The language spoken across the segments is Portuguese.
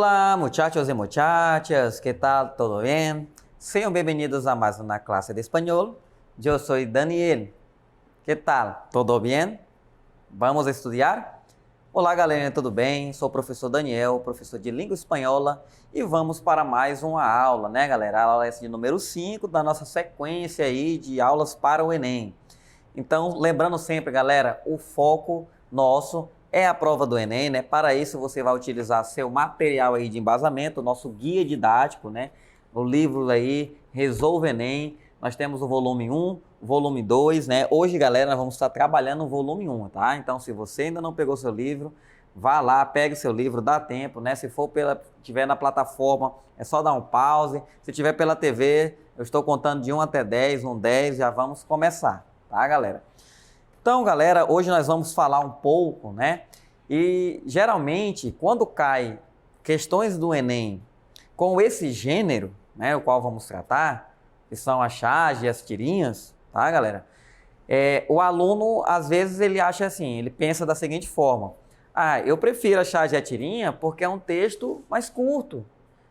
Hola muchachos y muchachas, ¿qué tal? ¿Todo bien? Sean bienvenidos a más una clase de español. Yo soy Daniel. ¿Qué tal? ¿Todo bien? Vamos estudar? Olá galera, tudo bem? Sou o professor Daniel, professor de língua espanhola e vamos para mais uma aula, né galera? A aula é de número 5 da nossa sequência aí de aulas para o Enem. Então, lembrando sempre, galera, o foco nosso é a prova do Enem, né? Para isso, você vai utilizar seu material aí de embasamento, nosso guia didático, né? O livro aí, Resolve Enem. Nós temos o volume 1, volume 2, né? Hoje, galera, nós vamos estar trabalhando o volume 1, tá? Então, se você ainda não pegou seu livro, vá lá, pegue seu livro, dá tempo, né? Se tiver na plataforma, é só dar um pause. Se tiver pela TV, eu estou contando de 1 até 10, 10, já vamos começar, tá, galera? Então, galera, hoje nós vamos falar um pouco, né? E geralmente, quando cai questões do Enem com esse gênero, né, o qual vamos tratar, que são a charge e as tirinhas, tá, galera? O aluno, às vezes, ele acha assim, ele pensa da seguinte forma: ah, eu prefiro a charge e a tirinha porque é um texto mais curto,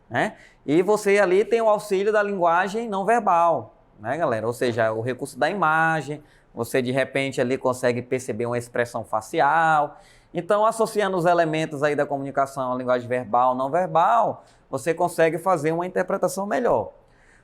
né? E você ali tem o auxílio da linguagem não verbal, né, galera? Ou seja, o recurso da imagem. Você, de repente, ali consegue perceber uma expressão facial. Então, associando os elementos aí da comunicação à linguagem verbal, não verbal, você consegue fazer uma interpretação melhor.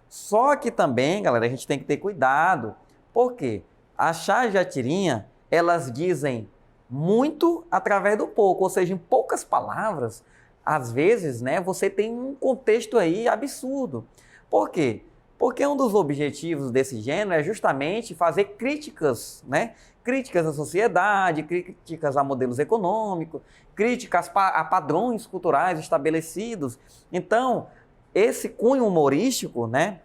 Só que também, galera, a gente tem que ter cuidado. Por quê? A charge e a tirinha, elas dizem muito através do pouco. Ou seja, em poucas palavras, às vezes, né, você tem um contexto aí absurdo. Por quê? Porque um dos objetivos desse gênero é justamente fazer críticas, né? Críticas à sociedade, críticas a modelos econômicos, críticas a padrões culturais estabelecidos. Então, esse cunho humorístico, né,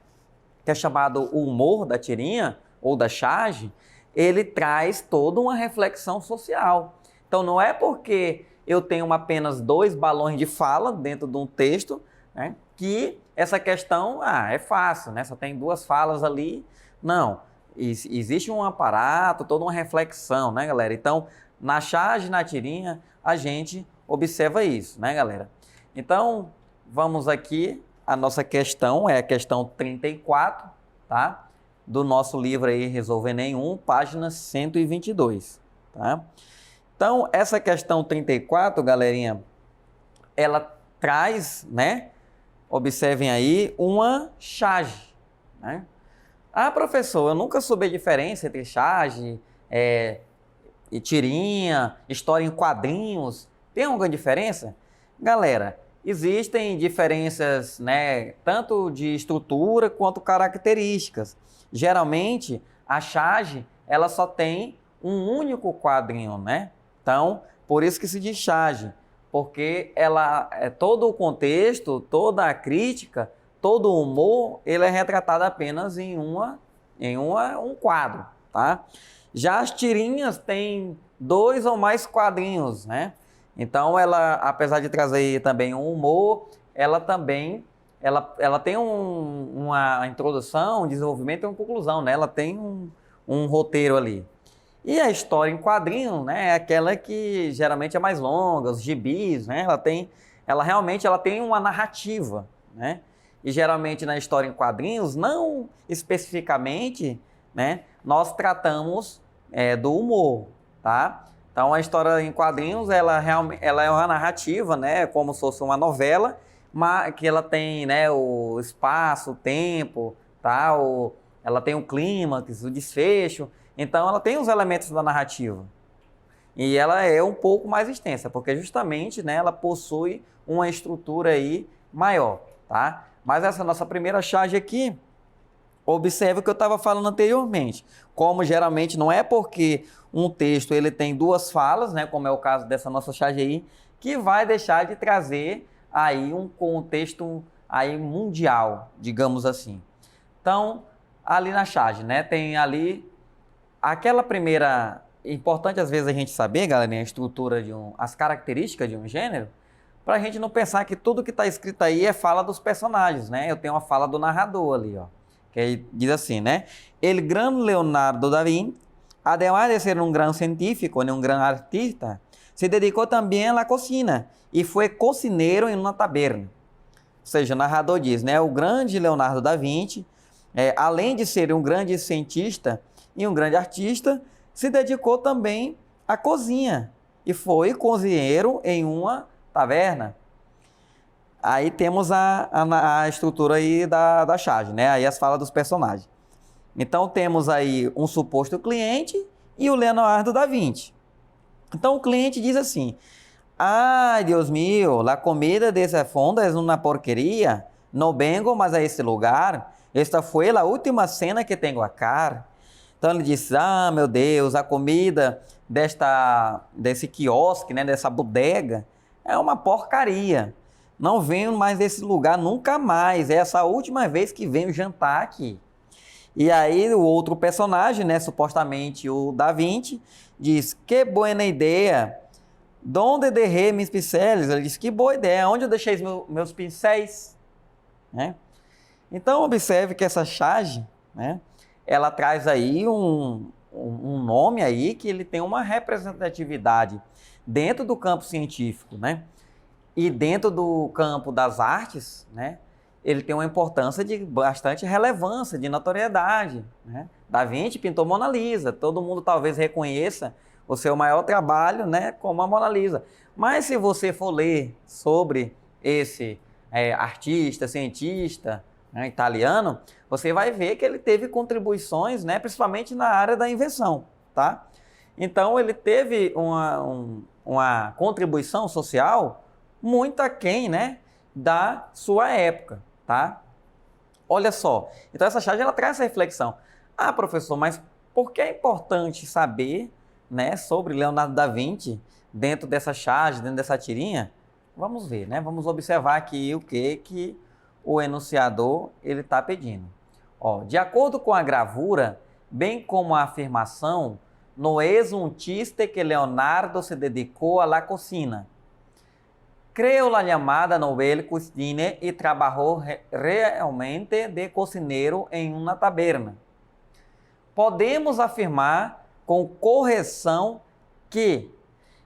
que é chamado o humor da tirinha ou da charge, ele traz toda uma reflexão social. Então, não é porque eu tenho apenas 2 balões de fala dentro de um texto, né, que essa questão é fácil, né? Só tem 2 falas ali. Não, existe um aparato, toda uma reflexão, né, galera? Então, na charge e na tirinha, a gente observa isso, né, galera? Então, vamos aqui, a nossa questão é a questão 34, tá? Do nosso livro aí, Resolve Enem 1, página 122, tá? Então, essa questão 34, galerinha, ela traz, né? Observem aí uma charge, né? Ah, professor, eu nunca soube a diferença entre charge e tirinha, história em quadrinhos. Tem alguma diferença? Galera, existem diferenças, né, tanto de estrutura quanto características. Geralmente, a charge, ela só tem um único quadrinho, né? Então, por isso que se diz charge. Porque ela todo o contexto, toda a crítica, todo o humor, ele é retratado apenas em um quadro, tá? Já as tirinhas têm 2 ou mais quadrinhos, né? Então, ela, apesar de trazer também um humor, ela também ela tem uma introdução, um desenvolvimento e uma conclusão, né? Ela tem um roteiro ali. E a história em quadrinho, né, é aquela que geralmente é mais longa, os gibis, né, ela realmente tem uma narrativa, né, e geralmente na história em quadrinhos, não especificamente, né, nós tratamos do humor, tá? Então a história em quadrinhos, ela é uma narrativa, né, como se fosse uma novela, mas que ela tem, né, o espaço, o tempo, tá? Ela tem o clímax, o desfecho. Então, ela tem os elementos da narrativa e ela é um pouco mais extensa, porque justamente, né, ela possui uma estrutura aí maior, tá? Mas essa nossa primeira charge aqui, observe o que eu estava falando anteriormente. Como geralmente não é porque um texto ele tem 2 falas, né, como é o caso dessa nossa charge aí, que vai deixar de trazer aí um contexto aí mundial, digamos assim. Então, ali na charge, né, tem ali aquela primeira, importante às vezes a gente saber, galera, a estrutura as características de um gênero, para a gente não pensar que tudo que está escrito aí é fala dos personagens, né? Eu tenho uma fala do narrador ali, ó, que aí diz assim, né? El gran Leonardo da Vinci, además de ser un gran científico y un gran artista, se dedicou também à cocina e foi cozinheiro em uma taberna. Ou seja, o narrador diz, né, o grande Leonardo da Vinci, além de ser um grande cientista e um grande artista, se dedicou também à cozinha e foi cozinheiro em uma taverna. Aí temos a estrutura aí da charge, né? Aí as falas dos personagens. Então temos aí um suposto cliente e o Leonardo da Vinci. Então o cliente diz assim: "Ai, Deus mío, a comida dessa fonda é uma porqueria. Não vengo mais a esse lugar. Esta foi a última cena que tenho acá." Então ele disse: "Ah, meu Deus, a comida desse quiosque, né, dessa bodega, é uma porcaria. Não venho mais desse lugar nunca mais. É essa última vez que venho jantar aqui." E aí o outro personagem, né, supostamente o Da Vinci, diz: "Que boa ideia. Donde derrei meus pincéis?" Ele diz: "Que boa ideia. Onde eu deixei meus pincéis?" Né? Então observe que essa charge, né, ela traz aí um nome aí que ele tem uma representatividade dentro do campo científico, né? E dentro do campo das artes, né, ele tem uma importância de bastante relevância, de notoriedade, né? Da Vinci pintou Mona Lisa, todo mundo talvez reconheça o seu maior trabalho, né, como a Mona Lisa. Mas se você for ler sobre esse artista, cientista, né, italiano, você vai ver que ele teve contribuições, né, principalmente na área da invenção, tá? Então ele teve uma contribuição social muito aquém, né, da sua época, tá? Olha só, então essa charge ela traz essa reflexão. Ah, professor, mas por que é importante saber, né, sobre Leonardo da Vinci dentro dessa charge, dentro dessa tirinha? Vamos ver, né? Vamos observar aqui o que o enunciador ele está pedindo. Ó, de acordo com a gravura, bem como a afirmação, no es un chiste que Leonardo se dedicou a la cocina. Creó la llamada novela Cuisine y trabajó realmente de cocinero en una taberna. Podemos afirmar com correção que...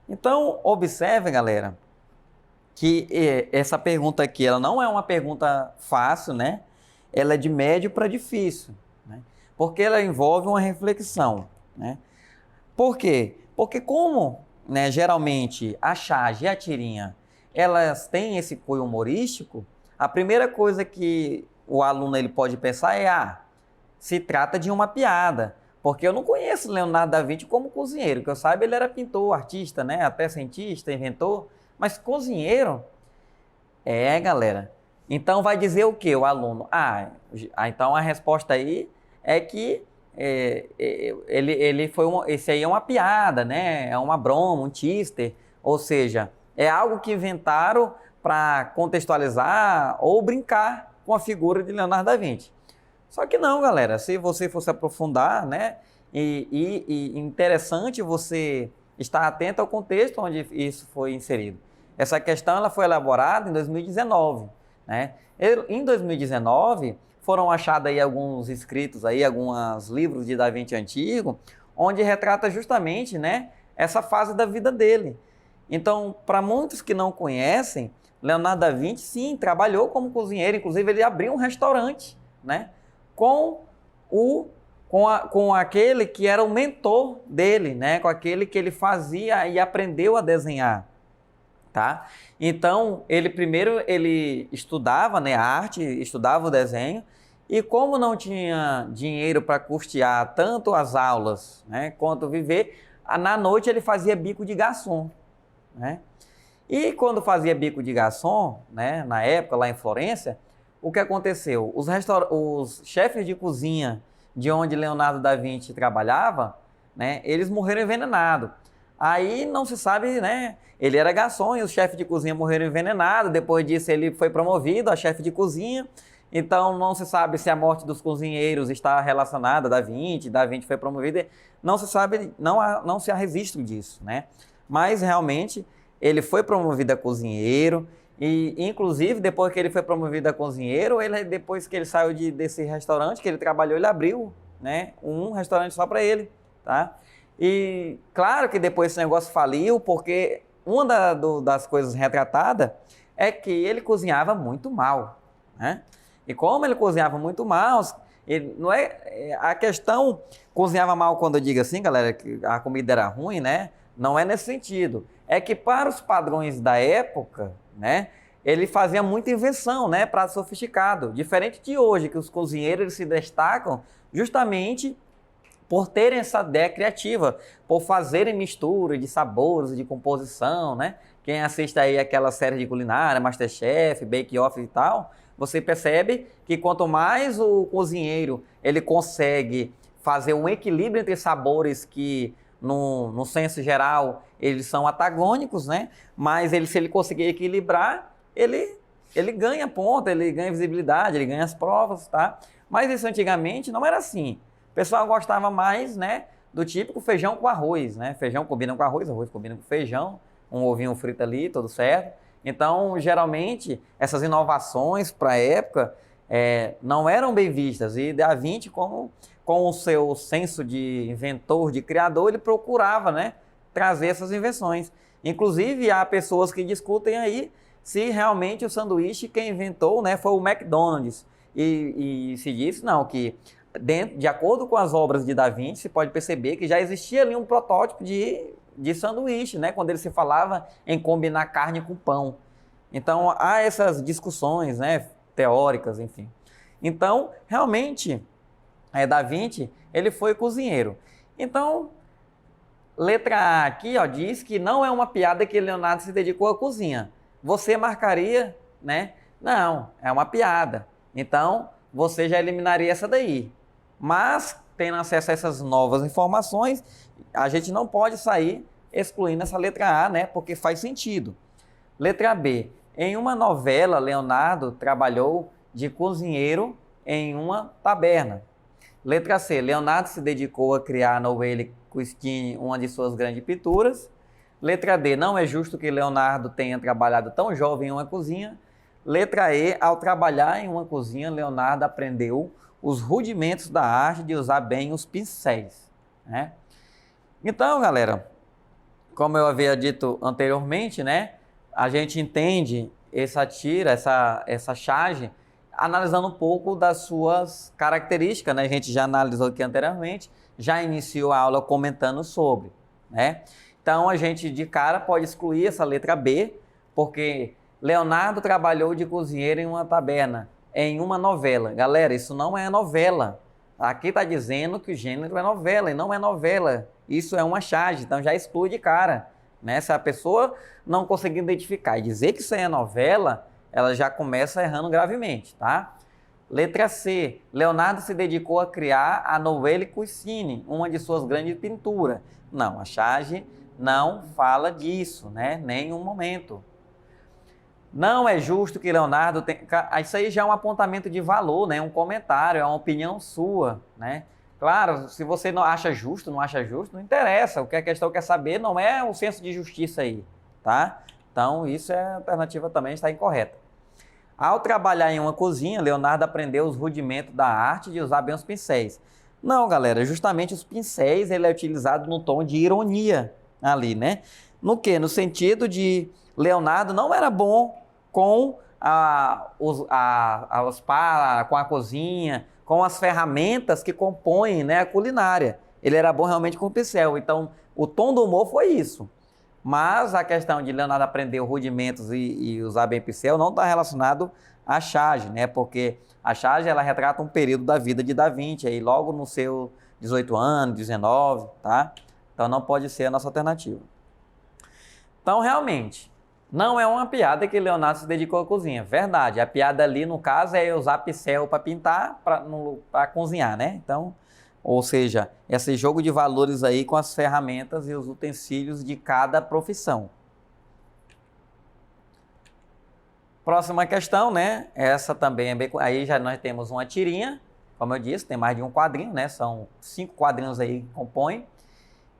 Então, observe, galera, que essa pergunta aqui, ela não é uma pergunta fácil, né? Ela é de médio para difícil, né? Porque ela envolve uma reflexão, né? Por quê? Porque como, né, geralmente a charge e a tirinha, elas têm esse cunho humorístico, a primeira coisa que o aluno ele pode pensar é, se trata de uma piada, porque eu não conheço Leonardo da Vinci como cozinheiro, que eu saiba ele era pintor, artista, né, até cientista, inventor, mas cozinheiro? Galera. Então vai dizer o que o aluno? Então a resposta aí é que esse aí é uma piada, né, é uma broma, um chiste, ou seja, é algo que inventaram para contextualizar ou brincar com a figura de Leonardo da Vinci. Só que não, galera, se você fosse aprofundar, né, e interessante você estar atento ao contexto onde isso foi inserido. Essa questão ela foi elaborada em 2019, né? Em 2019 foram achados aí alguns escritos aí, alguns livros de Da Vinci antigo, onde retrata justamente, né, essa fase da vida dele. Então, para muitos que não conhecem, Leonardo da Vinci, sim, trabalhou como cozinheiro. Inclusive, ele abriu um restaurante, né, com aquele que era o mentor dele, né, com aquele que ele fazia e aprendeu a desenhar, tá? Então, ele estudava, né, a arte, estudava o desenho, e como não tinha dinheiro para custear tanto as aulas, né, quanto viver, na noite ele fazia bico de garçom, né? E quando fazia bico de garçom, né, na época lá em Florença, o que aconteceu? Os chefes de cozinha de onde Leonardo da Vinci trabalhava, né, eles morreram envenenados. Aí não se sabe, né, ele era garçom e os chefes de cozinha morreram envenenados. Depois disso ele foi promovido a chefe de cozinha. Então não se sabe se a morte dos cozinheiros está relacionada a Da Vinci foi promovido. Não se sabe, não se há registro disso, né? Mas realmente ele foi promovido a cozinheiro e inclusive depois que ele foi promovido a cozinheiro, depois que ele saiu desse restaurante que ele trabalhou, ele abriu, né, um restaurante só para ele, tá? E claro que depois esse negócio faliu porque das coisas retratadas é que ele cozinhava muito mal, né? E como ele cozinhava muito mal, não é a questão cozinhava mal quando eu digo assim, galera, que a comida era ruim, né? Não é nesse sentido. É que para os padrões da época, né? Ele fazia muita invenção, né? Prato sofisticado. Diferente de hoje, que os cozinheiros eles se destacam justamente por terem essa ideia criativa, por fazerem mistura de sabores, de composição, né? Quem assiste aí aquela série de culinária, MasterChef, Bake Off e tal, você percebe que quanto mais o cozinheiro ele consegue fazer um equilíbrio entre sabores que no senso geral eles são antagônicos, né? Mas se ele conseguir equilibrar, ele ganha ponto, ele ganha visibilidade, ele ganha as provas, tá? Mas isso antigamente não era assim. O pessoal gostava mais, né, do típico feijão com arroz, né? Feijão combina com arroz combina com feijão, um ovinho frito ali, tudo certo. Então, geralmente, essas inovações para a época não eram bem vistas. E Da Vinci, com o seu senso de inventor, de criador, ele procurava, né, trazer essas invenções. Inclusive, há pessoas que discutem aí se realmente o sanduíche quem inventou, né, foi o McDonald's. E se diz, não, que de acordo com as obras de Da Vinci, se pode perceber que já existia ali um protótipo de sanduíche, né, quando ele se falava em combinar carne com pão. Então, há essas discussões, né, teóricas, enfim. Então, realmente, Da Vinci, ele foi cozinheiro. Então, letra A aqui, ó, diz que não é uma piada que Leonardo se dedicou à cozinha. Você marcaria, né? Não, é uma piada. Então, você já eliminaria essa daí. Mas, tendo acesso a essas novas informações, a gente não pode sair excluindo essa letra A, né? Porque faz sentido. Letra B. Em uma novela, Leonardo trabalhou de cozinheiro em uma taberna. Letra C. Leonardo se dedicou a criar no Novelli Custine, uma de suas grandes pinturas. Letra D. Não é justo que Leonardo tenha trabalhado tão jovem em uma cozinha. Letra E. Ao trabalhar em uma cozinha, Leonardo aprendeu os rudimentos da arte de usar bem os pincéis, né? Então, galera, como eu havia dito anteriormente, né, a gente entende essa tira, essa charge, analisando um pouco das suas características, né? A gente já analisou aqui anteriormente, já iniciou a aula comentando sobre, né? Então, a gente de cara pode excluir essa letra B, porque Leonardo trabalhou de cozinheiro em uma taberna, em uma novela. Galera, isso não é novela. Aqui está dizendo que o gênero é novela, e não é novela. Isso é uma charge, então já exclui de cara, né? Se a pessoa não conseguir identificar e dizer que isso é novela, ela já começa errando gravemente, tá? Letra C. Leonardo se dedicou a criar a Novelli Custine, uma de suas grandes pinturas. Não, a charge não fala disso, né? Nenhum momento. Não é justo que Leonardo Isso aí já é um apontamento de valor, né? Um comentário, é uma opinião sua, né? Claro, se você não acha justo, não interessa. O que a questão quer saber não é o senso de justiça aí, tá? Então, isso é a alternativa também, está incorreta. Ao trabalhar em uma cozinha, Leonardo aprendeu os rudimentos da arte de usar bem os pincéis. Não, galera, justamente os pincéis, ele é utilizado no tom de ironia ali, né? No quê? No sentido de Leonardo não era bom com com a cozinha, com as ferramentas que compõem, né, a culinária. Ele era bom realmente com o pincel. Então, o tom do humor foi isso. Mas a questão de Leonardo aprender os rudimentos e usar bem pincel não está relacionado à charge, né? Porque a charge ela retrata um período da vida de Da Vinci, aí logo no seu 18 anos, 19, tá? Então não pode ser a nossa alternativa. Então, realmente, não é uma piada que Leonardo se dedicou à cozinha. Verdade, a piada ali, no caso, é usar pincel para pintar, para cozinhar, né? Então, ou seja, esse jogo de valores aí com as ferramentas e os utensílios de cada profissão. Próxima questão, né? Essa também é bem... Aí já nós temos uma tirinha, como eu disse, tem mais de um quadrinho, né? São 5 quadrinhos aí que compõem.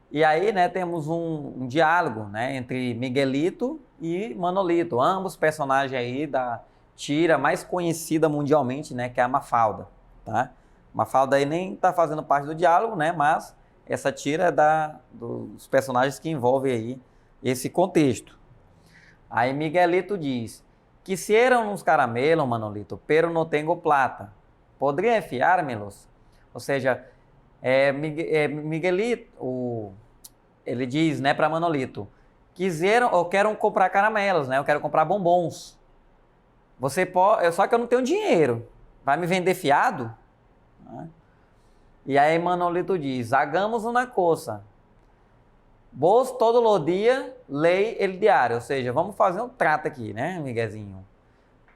E aí, né, temos um diálogo, né, entre Miguelito e Manolito, ambos personagens aí da tira mais conhecida mundialmente, né, que é a Mafalda, tá? Mafalda aí nem está fazendo parte do diálogo, né, mas essa tira é dos personagens que envolve aí esse contexto. Aí Miguelito diz, quisieron uns caramelos, Manolito, pero no tengo plata. Podría enfiármelos? Ou seja, Miguelito, ele diz, né, para Manolito, eu quero comprar caramelos, né? Eu quero comprar bombons. Você pode, só que eu não tenho dinheiro. Vai me vender fiado? E aí Manolito diz, hagamos uma coisa. Vos todo o dia lei el diário, ou seja, vamos fazer um trato aqui, né, Miguezinho?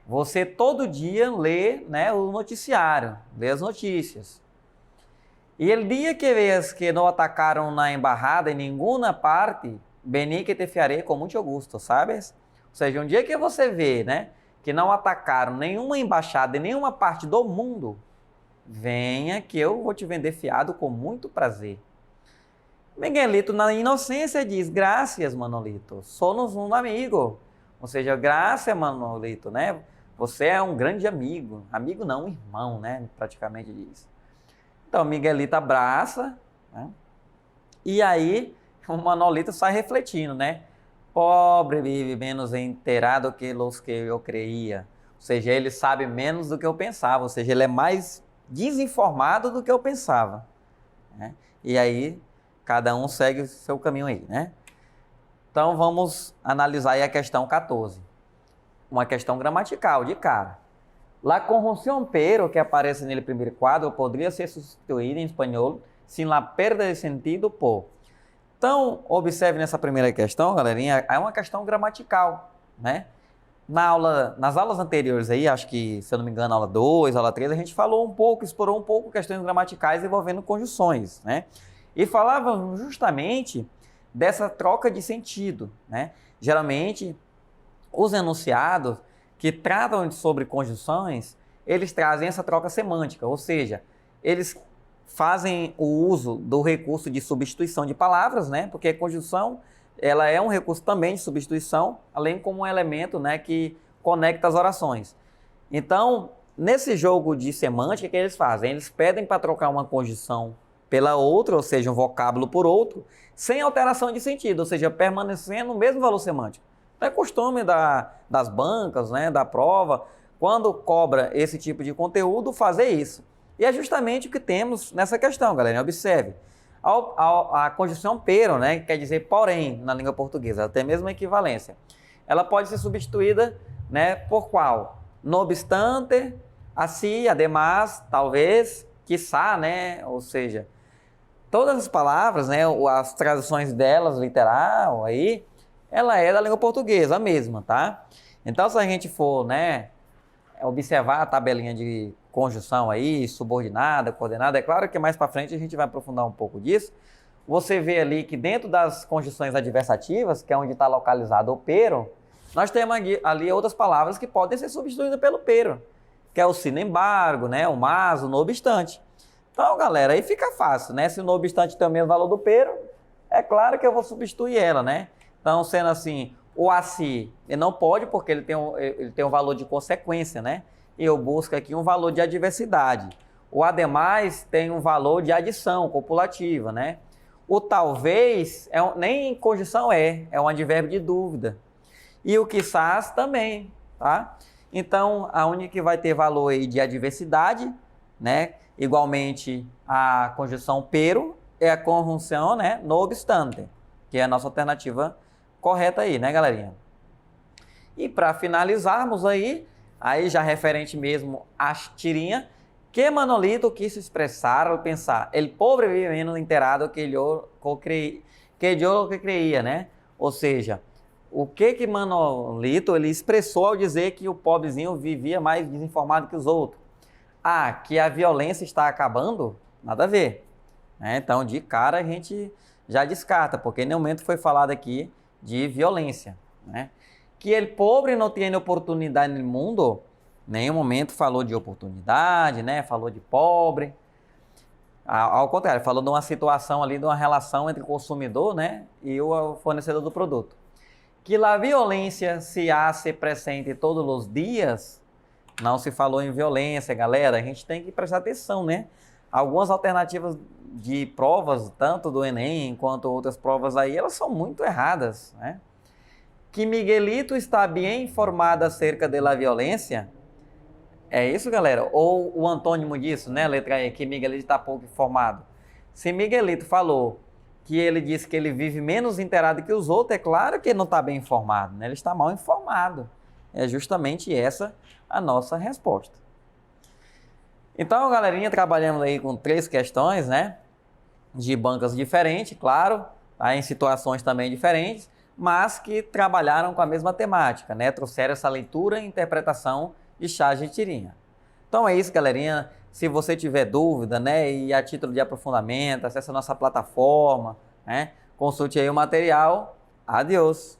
Você todo dia lê, né, o noticiário, lê as notícias. E el dia que veas que não atacaram na embajada em nenhuma parte, vení que te fiarei com muito gosto, sabes? Ou seja, um dia que você vê, né, que não atacaram nenhuma embaixada em nenhuma parte do mundo, venha que eu vou te vender fiado com muito prazer. Miguelito, na inocência, diz, graças, Manolito, somos um amigo. Ou seja, graças, Manolito, né? Você é um grande amigo. Amigo não, irmão, né? Praticamente diz. Então, Miguelito abraça, né? E aí, o Manolito sai refletindo, né? Pobre vive menos inteirado que os que eu creia. Ou seja, ele sabe menos do que eu pensava. Ou seja, ele é mais desinformado do que eu pensava, né? E aí, cada um segue o seu caminho aí, né? Então, vamos analisar aí a questão 14. Uma questão gramatical, de cara. La conjunción pero, que aparece nele primeiro quadro, poderia ser substituída em espanhol sem la perda de sentido por. Então, observe nessa primeira questão, galerinha, é uma questão gramatical, né? Nas aulas anteriores aí, acho que, se eu não me engano, aula 2, aula 3, a gente falou um pouco, explorou um pouco questões gramaticais envolvendo conjunções, né? E falávamos justamente dessa troca de sentido, né? Geralmente, os enunciados que tratam sobre conjunções, eles trazem essa troca semântica, ou seja, eles fazem o uso do recurso de substituição de palavras, né? Porque a conjunção, ela é um recurso também de substituição, além como um elemento, né, que conecta as orações. Então, nesse jogo de semântica, o que eles fazem? Eles pedem para trocar uma conjunção pela outra, ou seja, um vocábulo por outro, sem alteração de sentido, ou seja, permanecendo o mesmo valor semântico. Então, é costume das bancas, né, da prova, quando cobra esse tipo de conteúdo, fazer isso. E é justamente o que temos nessa questão, galera. Observe. A conjunção pero, né, que quer dizer porém na língua portuguesa, ela tem a mesma equivalência. Ela pode ser substituída, né, por qual? No obstante, assim, además, talvez, quiçá, né, ou seja, todas as palavras, né, as traduções delas, literal, aí, ela é da língua portuguesa, a mesma, tá? Então, se a gente for, né, observar a tabelinha de conjunção aí, subordinada, coordenada, é claro que mais para frente a gente vai aprofundar um pouco disso. Você vê ali que dentro das conjunções adversativas, que é onde está localizado o pero, nós temos ali outras palavras que podem ser substituídas pelo pero, que é o sin embargo, né, o mas, o no obstante. Então, galera, aí fica fácil, né? Se o no obstante tem o mesmo valor do pero, é claro que eu vou substituir ela, né? Então, sendo assim, o assim, ele não pode porque ele tem um valor de consequência, né? E eu busco aqui um valor de adversidade. O ademais tem um valor de adição copulativa, né? O talvez, nem conjunção é um advérbio de dúvida. E o quizás também, tá? Então, a única que vai ter valor aí de adversidade, né? Igualmente, a conjunção pero é a conjunção, né, no obstante, que é a nossa alternativa correta aí, né, galerinha? E para finalizarmos aí já referente mesmo às tirinhas, que Manolito quis expressar ao pensar, el pobre vive menos inteirado que eu creia, né? Ou seja, o que Manolito ele expressou ao dizer que o pobrezinho vivia mais desinformado que os outros? Ah, que a violência está acabando? Nada a ver, né? Então, de cara, a gente já descarta, porque em nenhum momento foi falado aqui de violência, né? Que ele pobre não tem oportunidade no mundo, em nenhum momento falou de oportunidade, né? Falou de pobre. Ao contrário, falou de uma situação ali, de uma relação entre o consumidor, né, e o fornecedor do produto. Que a violência se hace presente todos os dias, não se falou em violência, galera. A gente tem que prestar atenção, né? algumas alternativas de provas, tanto do Enem quanto outras provas aí, elas são muito erradas, né? Que Miguelito está bem informado acerca da violência. É isso, galera? Ou o antônimo disso, né? Letra E, que Miguelito está pouco informado. Se Miguelito falou que ele disse que ele vive menos inteirado que os outros, é claro que ele não está bem informado, né? Ele está mal informado. É justamente essa a nossa resposta. Então, galerinha, trabalhamos aí com 3 questões, né? De bancas diferentes, claro, tá? Em situações também diferentes, mas que trabalharam com a mesma temática, né? Trouxeram essa leitura e interpretação de charge de tirinha. Então é isso, galerinha. Se você tiver dúvida, né, e a título de aprofundamento, acesse a nossa plataforma, né? Consulte aí o material. Adeus!